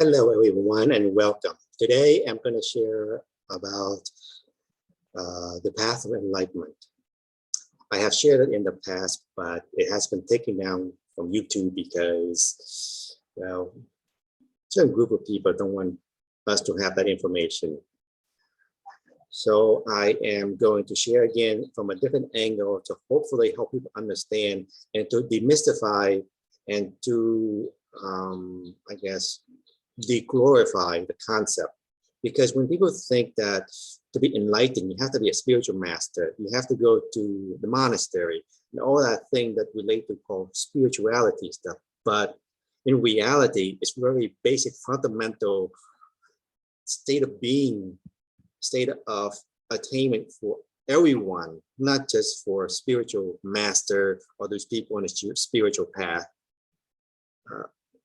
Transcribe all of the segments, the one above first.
Hello, everyone, and welcome. Today, I'm going to share about the path of enlightenment. I have shared it in the past, but it has been taken down from YouTube because, well, certain group of people don't want us to have that information. So I am going to share again from a different angle to hopefully help people understand and to demystify and to, I guess, de-glorify the concept. Because when people think that to be enlightened, you have to be a spiritual master, you have to go to the monastery, and all that thing that relate to called spirituality stuff. But in reality, it's very basic, fundamental state of being, state of attainment for everyone, not just for spiritual master or those people on a spiritual path.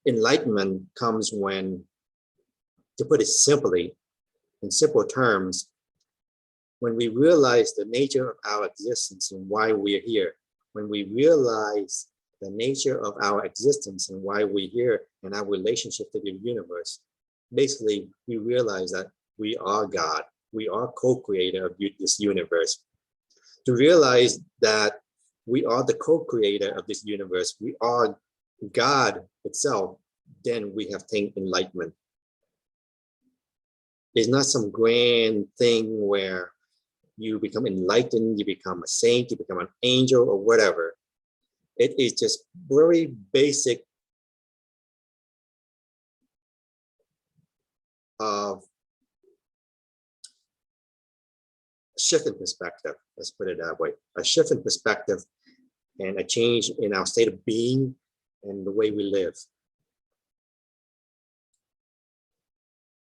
Enlightenment comes when, to put it simply, in simple terms, when we realize the nature of our existence and why we're here, when we realize the nature of our existence and why we're here and our relationship to the universe, basically, we realize that we are God. We are co-creator of this universe. To realize that we are the co-creator of this universe, we are God itself, then we have attained enlightenment. It's not some grand thing where you become enlightened, you become a saint, you become an angel or whatever. It is just very basic of shift in perspective, let's put it that way. A shift in perspective and a change in our state of being and the way we live.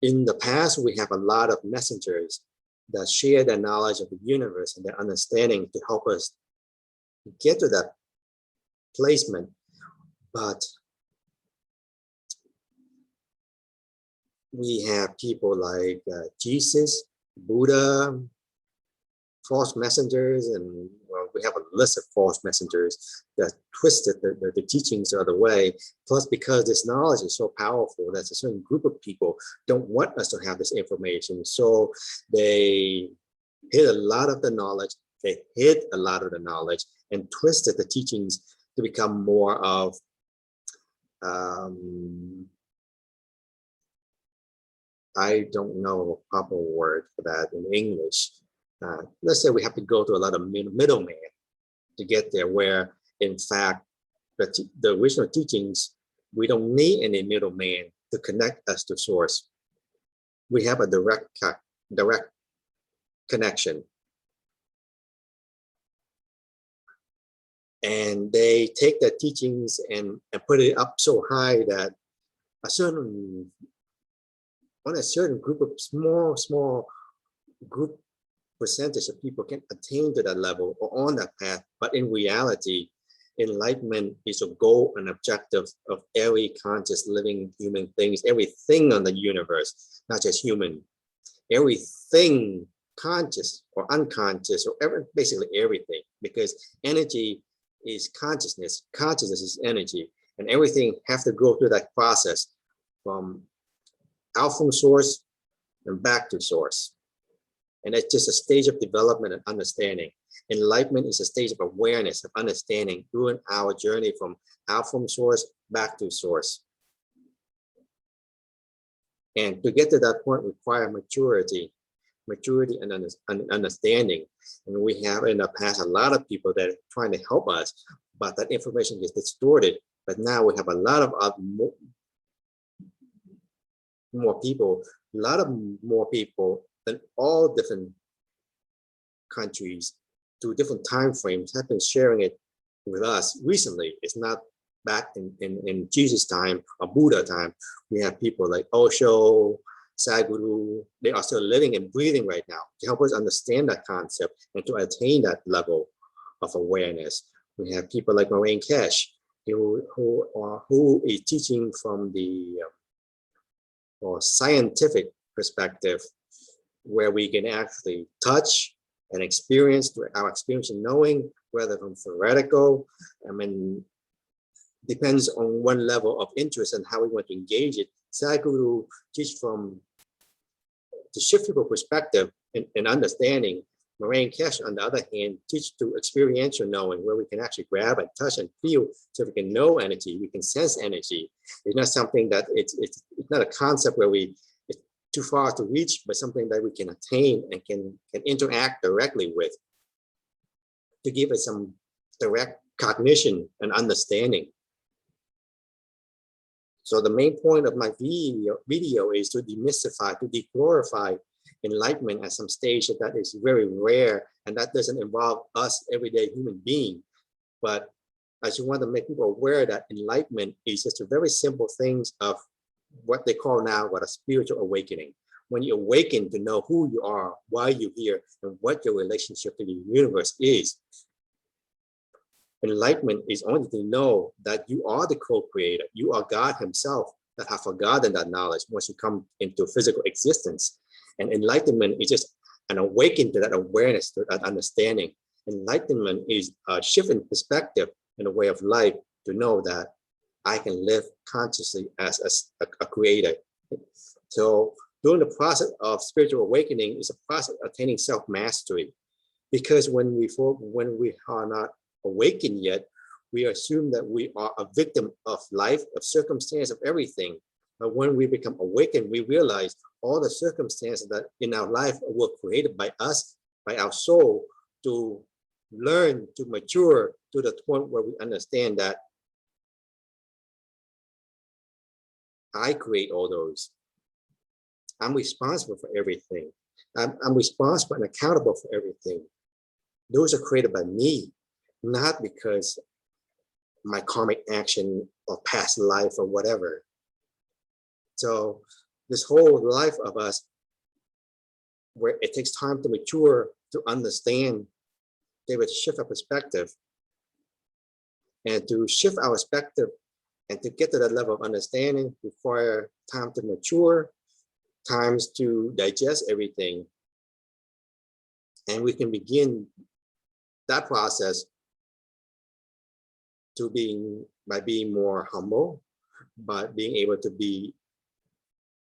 In the past, we have a lot of messengers that share their knowledge of the universe and their understanding to help us get to that placement. But we have people like Jesus, Buddha, false messengers, and well, we have a list of false messengers that twisted the teachings the other way. Plus, because this knowledge is so powerful, that a certain group of people don't want us to have this information. So they hid a lot of the knowledge, they hid a lot of the knowledge and twisted the teachings to become more of I don't know a proper word for that in English. Let's say we have to go to a lot of middlemen to get there, where in fact the original teachings, we don't need any middleman to connect us to source. We have a direct connection. And they take their teachings and put it up so high that on a certain group of small group percentage of people can attain to that level or on that path. But in reality, enlightenment is a goal and objective of every conscious living human things, everything on the universe, not just human, everything conscious or unconscious or basically everything, because energy is consciousness, consciousness is energy, and everything has to go through that process out from source and back to source. And it's just a stage of development and understanding. Enlightenment is a stage of awareness, of understanding during our journey from out from source back to source. And to get to that point require maturity and understanding. And we have in the past a lot of people that are trying to help us, but that information gets distorted. But now we have a lot of more people in all different countries to different time frames have been sharing it with us recently. It's not back in Jesus' time or Buddha time. We have people like Osho, Sadhguru. They are still living and breathing right now to help us understand that concept and to attain that level of awareness. We have people like Moraine Cash, who is teaching from the scientific perspective, where we can actually touch and experience our experience in knowing, whether from theoretical, depends on one level of interest and how we want to engage it. Sadhguru teach from the shift people perspective and understanding. Moraine Cash, on the other hand, teach to experiential knowing, where we can actually grab and touch and feel, so we can know energy, we can sense energy. It's not something that it's not a concept where it's too far to reach, but something that we can attain and can interact directly with, to give us some direct cognition and understanding. So the main point of my video is to demystify, to deglorify enlightenment at some stage that is very rare, and that doesn't involve us everyday human being. But I just want to make people aware that enlightenment is just a very simple things of what they call now what a spiritual awakening. When you awaken to know who you are, why you're here, and what your relationship to the universe is. Enlightenment is only to know that you are the co-creator, you are God himself, that have forgotten that knowledge once you come into physical existence. And enlightenment is just an awakening to that awareness, to that understanding. Enlightenment is a shift in perspective and a way of life, to know that I can live consciously as a creator. So during the process of spiritual awakening is a process of attaining self-mastery. Because when we are not awakened yet, we assume that we are a victim of life, of circumstance, of everything. But when we become awakened, we realize all the circumstances that in our life were created by us, by our soul, to learn, to mature to the point where we understand that I create all those. I'm responsible for everything. I'm responsible and accountable for everything. Those are created by me, not because my karmic action or past life or whatever. So this whole life of us, where it takes time to mature, to understand, they would shift our perspective. And to shift our perspective and to get to that level of understanding require time to mature, times to digest everything. And we can begin that process by being more humble, by being able to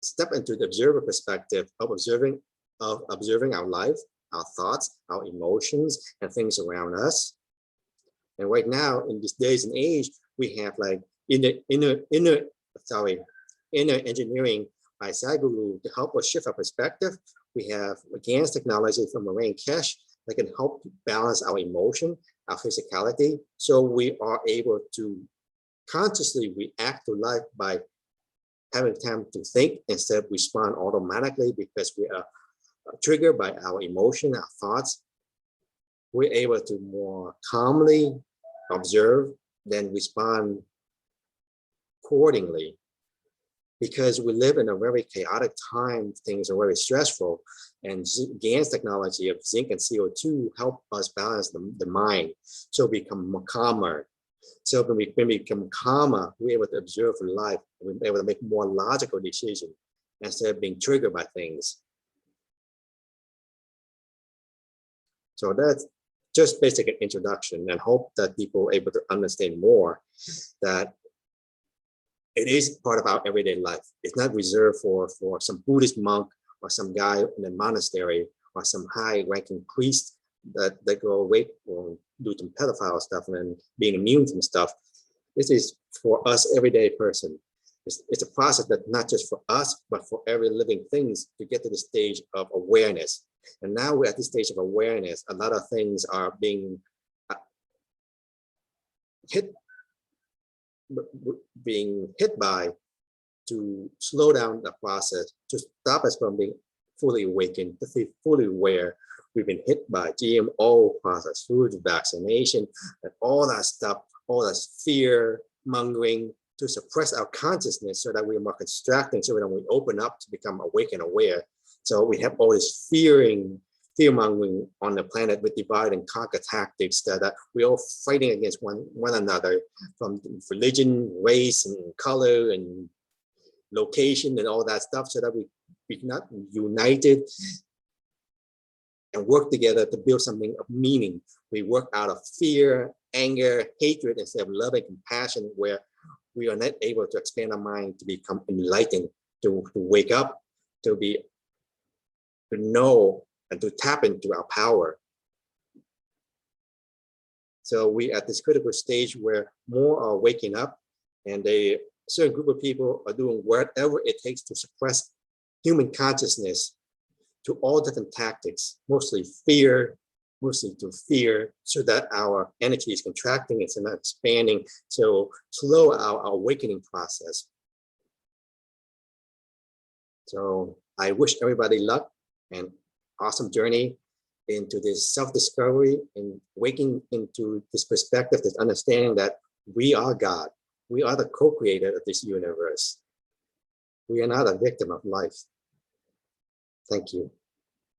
step into the observer perspective of observing our life, our thoughts, our emotions, and things around us. And right now, in these days and age, we have like inner engineering by Sadhguru to help us shift our perspective. We have advanced technology from Moraine Cash that can help balance our emotion, our physicality, so we are able to consciously react to life by having time to think instead of respond automatically, because we are triggered by our emotion, our thoughts. We're able to more calmly observe, then respond accordingly. Because we live in a very chaotic time, things are very stressful, and GAN's technology of zinc and CO2 help us balance the mind, so we become more calmer. So when we become calmer, we're able to observe life, we're able to make more logical decisions instead of being triggered by things. So that's just basic introduction, and hope that people are able to understand more that it is part of our everyday life. It's not reserved for some Buddhist monk or some guy in a monastery or some high-ranking priest that go away or do some pedophile stuff and then being immune from stuff. This is for us, everyday person. It's a process that not just for us, but for every living things to get to the stage of awareness. And now we're at this stage of awareness. A lot of things are being hit by to slow down the process, to stop us from being fully awakened, to be fully aware. We've been hit by GMO, processed food, vaccination, and all that stuff, all that fear mongering to suppress our consciousness so that we are more distracting, so that we open up to become awake and aware. So we have all this fear-mongering on the planet with divide and conquer tactics that we're all fighting against one another, from religion, race, and color, and location, and all that stuff, so that we're not united and work together to build something of meaning. We work out of fear, anger, hatred, instead of love and compassion, where we are not able to expand our mind to become enlightened, to wake up, to know and to tap into our power. So we at this critical stage where more are waking up, and a certain group of people are doing whatever it takes to suppress human consciousness to all different tactics, mostly fear, so that our energy is contracting, it's not expanding, so slow our awakening process. So I wish everybody luck and awesome journey into this self-discovery and waking into this perspective, this understanding that we are God. We are the co-creator of this universe. We are not a victim of life. Thank you.